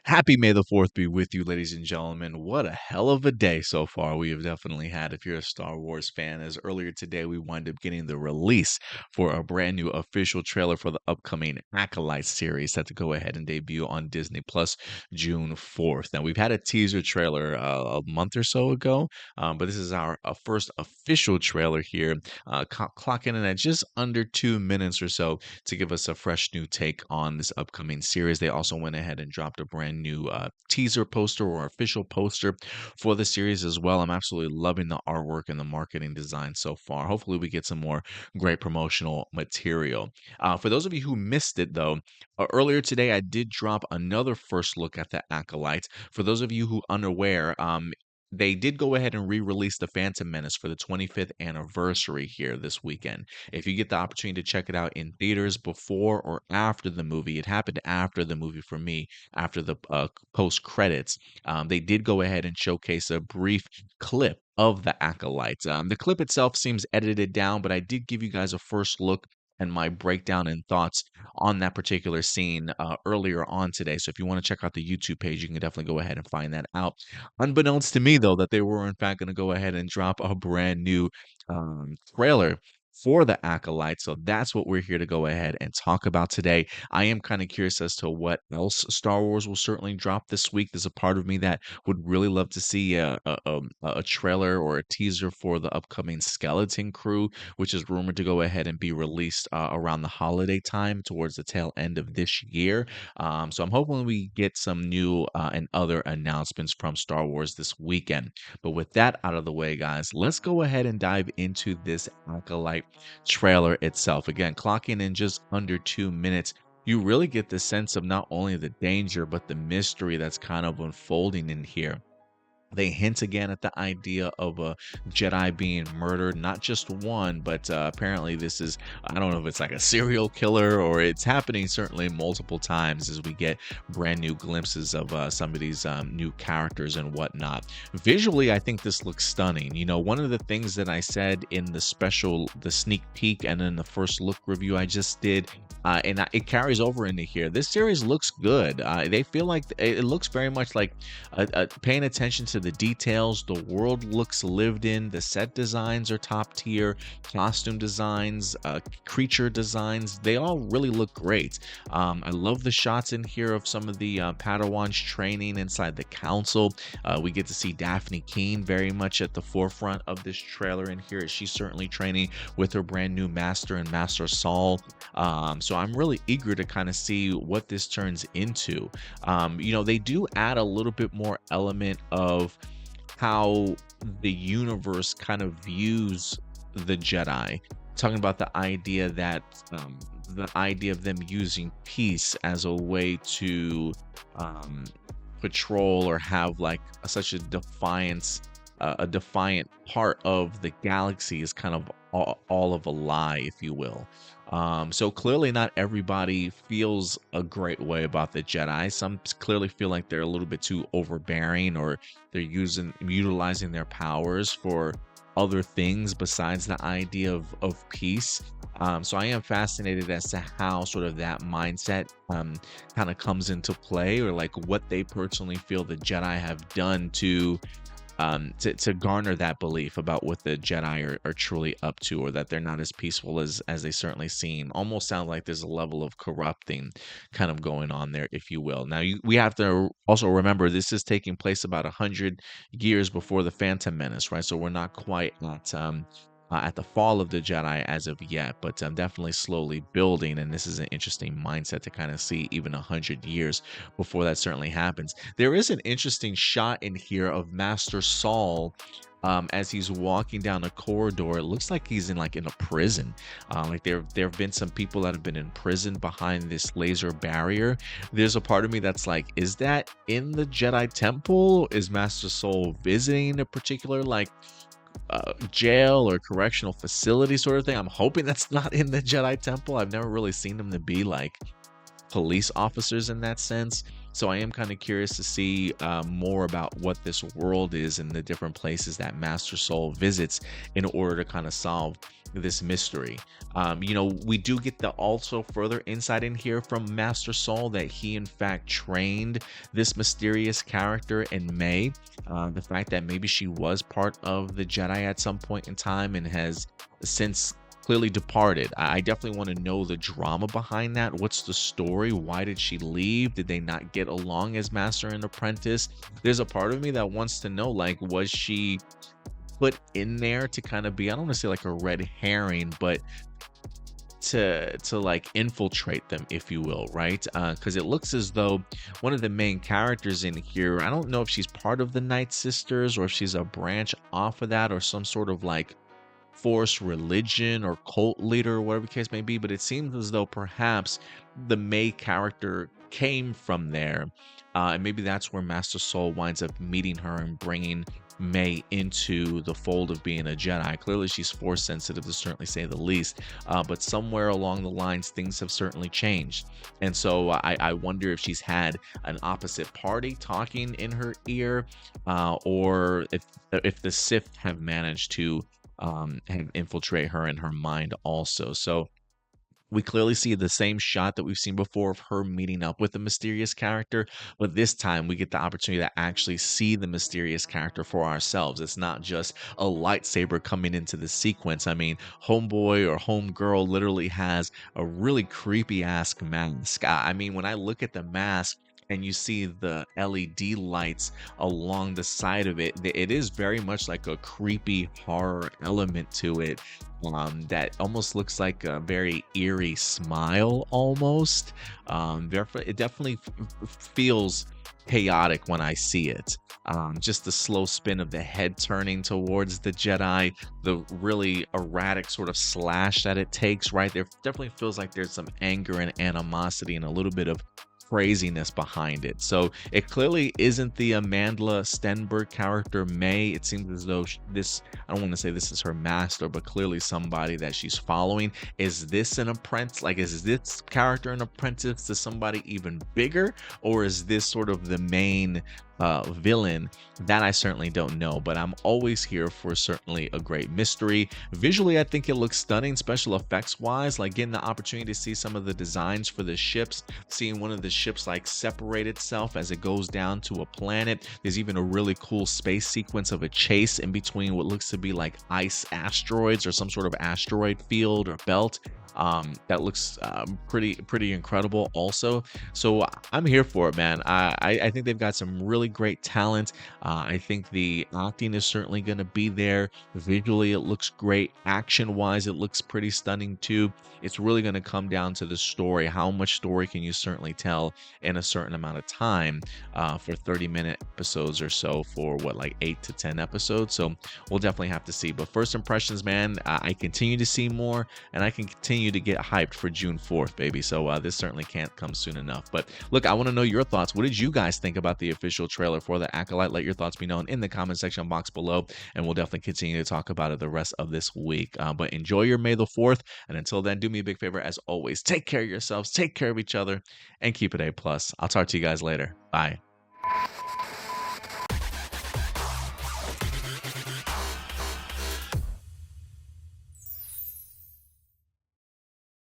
Happy May the 4th be with you, ladies and gentlemen. What a hell of a day so far we have definitely had if you're a Star Wars fan, as earlier today we wind up getting the release for a brand new official trailer for the upcoming Acolyte series set to go ahead and debut on Disney Plus June 4th. Now, we've had a teaser trailer a month or so ago, but this is our first official trailer here, clocking in at just under 2 minutes or so to give us a fresh new take on this upcoming series. They also went ahead and dropped a brand new teaser poster or official poster for the series as well. I'm absolutely loving the artwork and the marketing design so far. Hopefully, we get some more great promotional material. For those of you who missed it, though, earlier today I did drop another first look at the Acolyte. For those of you who unaware, they did go ahead and re-release The Phantom Menace for the 25th anniversary here this weekend. If you get the opportunity to check it out in theaters before or after the movie, it happened after the movie for me, after the post credits. They did go ahead and showcase a brief clip of the Acolyte. The clip itself seems edited down, but I did give you guys a first look and my breakdown and thoughts on that particular scene earlier on today. So if you want to check out the YouTube page, you can definitely go ahead and find that out. Unbeknownst to me, though, that they were in fact going to go ahead and drop a brand new trailer for the Acolyte. So that's what we're here to go ahead and talk about today. I am kind of curious as to what else Star Wars will certainly drop this week. There's a part of me that would really love to see a trailer or a teaser for the upcoming Skeleton Crew, which is rumored to go ahead and be released around the holiday time towards the tail end of this year. So I'm hoping we get some new and other announcements from Star Wars this weekend. But with that out of the way, guys, let's go ahead and dive into this Acolyte trailer itself. Again, clocking in just under 2 minutes. You really get the sense of not only the danger, but the mystery that's kind of unfolding in here. They hint again at the idea of a Jedi being murdered, not just one, but apparently this is, I don't know if it's like a serial killer or it's happening certainly multiple times as we get brand new glimpses of some of these new characters and whatnot. Visually, I think this looks stunning. You know, one of the things that I said in the sneak peek and in the first look review I just did, it carries over into here. This series looks good. They feel like it looks very much like paying attention to the details. The world looks lived in. The set designs are top tier. Costume designs, creature designs, they all really look great. I love the shots in here of some of the Padawans training inside the council. We get to see Daphne Keene very much at the forefront of this trailer in here, as she's certainly training with her brand new master and Master Saul. So I'm really eager to kind of see what this turns into. You know, they do add a little bit more element of how the universe kind of views the Jedi, talking about the idea that the idea of them using peace as a way to patrol or have like such a defiance, a defiant part of the galaxy is kind of all of a lie, if you will. So clearly not everybody feels a great way about the Jedi. Some clearly feel like they're a little bit too overbearing, or they're utilizing their powers for other things besides the idea of peace. So I am fascinated as to how sort of that mindset kind of comes into play, or like what they personally feel the Jedi have done to garner that belief about what the Jedi are truly up to, or that they're not as peaceful as they certainly seem. Almost sound like there's a level of corrupting kind of going on there, if you will. Now, we have to also remember this is taking place about 100 years before the Phantom Menace, right? So we're not quite at the fall of the Jedi as of yet, but definitely slowly building. And this is an interesting mindset to kind of see even 100 years before that certainly happens. There is an interesting shot in here of Master Saul as he's walking down a corridor. It looks like he's in a prison. Like there have been some people that have been imprisoned behind this laser barrier. There's a part of me that's like, is that in the Jedi Temple? Is Master Saul visiting a particular jail or correctional facility sort of thing? I'm hoping that's not in the Jedi Temple. I've never really seen them to be like police officers in that sense. So I am kind of curious to see more about what this world is and the different places that Master Soul visits in order to kind of solve this mystery. We do get the also further insight in here from Master Soul that he in fact trained this mysterious character in May. The fact that maybe she was part of the Jedi at some point in time and has since clearly departed. I definitely want to know the drama behind that. What's the story? Why did she leave? Did they not get along as master and apprentice? There's a part of me that wants to know, like, was she put in there to kind of be, I don't want to say like a red herring, but to like infiltrate them, if you will, right? Because it looks as though one of the main characters in here, I don't know if she's part of the Night Sisters or if she's a branch off of that or some sort of like force religion or cult leader or whatever the case may be, but it seems as though perhaps the May character came from there. And maybe that's where Master Soul winds up meeting her and bringing May into the fold of being a Jedi. Clearly, she's force sensitive to certainly say the least, but somewhere along the lines, things have certainly changed. And so I wonder if she's had an opposite party talking in her ear, or if the Sith have managed to and infiltrate her in her mind also. So we clearly see the same shot that we've seen before of her meeting up with the mysterious character, but this time we get the opportunity to actually see the mysterious character for ourselves. It's not just a lightsaber coming into the sequence. I mean, homeboy or homegirl literally has a really creepy ass mask. I mean, when I look at the mask and you see the LED lights along the side of it, it is very much like a creepy horror element to it, that almost looks like a very eerie smile almost. Therefore, it definitely feels chaotic when I see it. Just the slow spin of the head turning towards the Jedi, the really erratic sort of slash that it takes, right? There definitely feels like there's some anger and animosity and a little bit of craziness behind it. So it clearly isn't the Amandla Stenberg character May. It seems as though this, I don't want to say this is her master, but clearly somebody that she's following. Is this an apprentice? Like, is this character an apprentice to somebody even bigger? Or is this sort of the main villain? That I certainly don't know, but I'm always here for certainly a great mystery. Visually, I think it looks stunning, special effects wise, like getting the opportunity to see some of the designs for the ships, seeing one of the ships like separate itself as it goes down to a planet. There's even a really cool space sequence of a chase in between what looks to be like ice asteroids or some sort of asteroid field or belt. That looks pretty incredible also. So I'm here for it, man. I think they've got some really great talent. I think the acting is certainly going to be there. Visually, it looks great. Action wise, it looks pretty stunning too. It's really going to come down to the story. How much story can you certainly tell in a certain amount of time, for 30-minute episodes or so, for what, like 8 to 10 episodes? So we'll definitely have to see. But first impressions, man, I continue to see more, and I can continue to get hyped for June 4th, baby. So this certainly can't come soon enough. But look, I want to know your thoughts. What did you guys think about the official trailer for the Acolyte? Let your thoughts be known in the comment section box below, and we'll definitely continue to talk about it the rest of this week. But enjoy your May the 4th, and until then, do me a big favor as always. Take care of yourselves, take care of each other, and keep it A+. I'll talk to you guys later. Bye.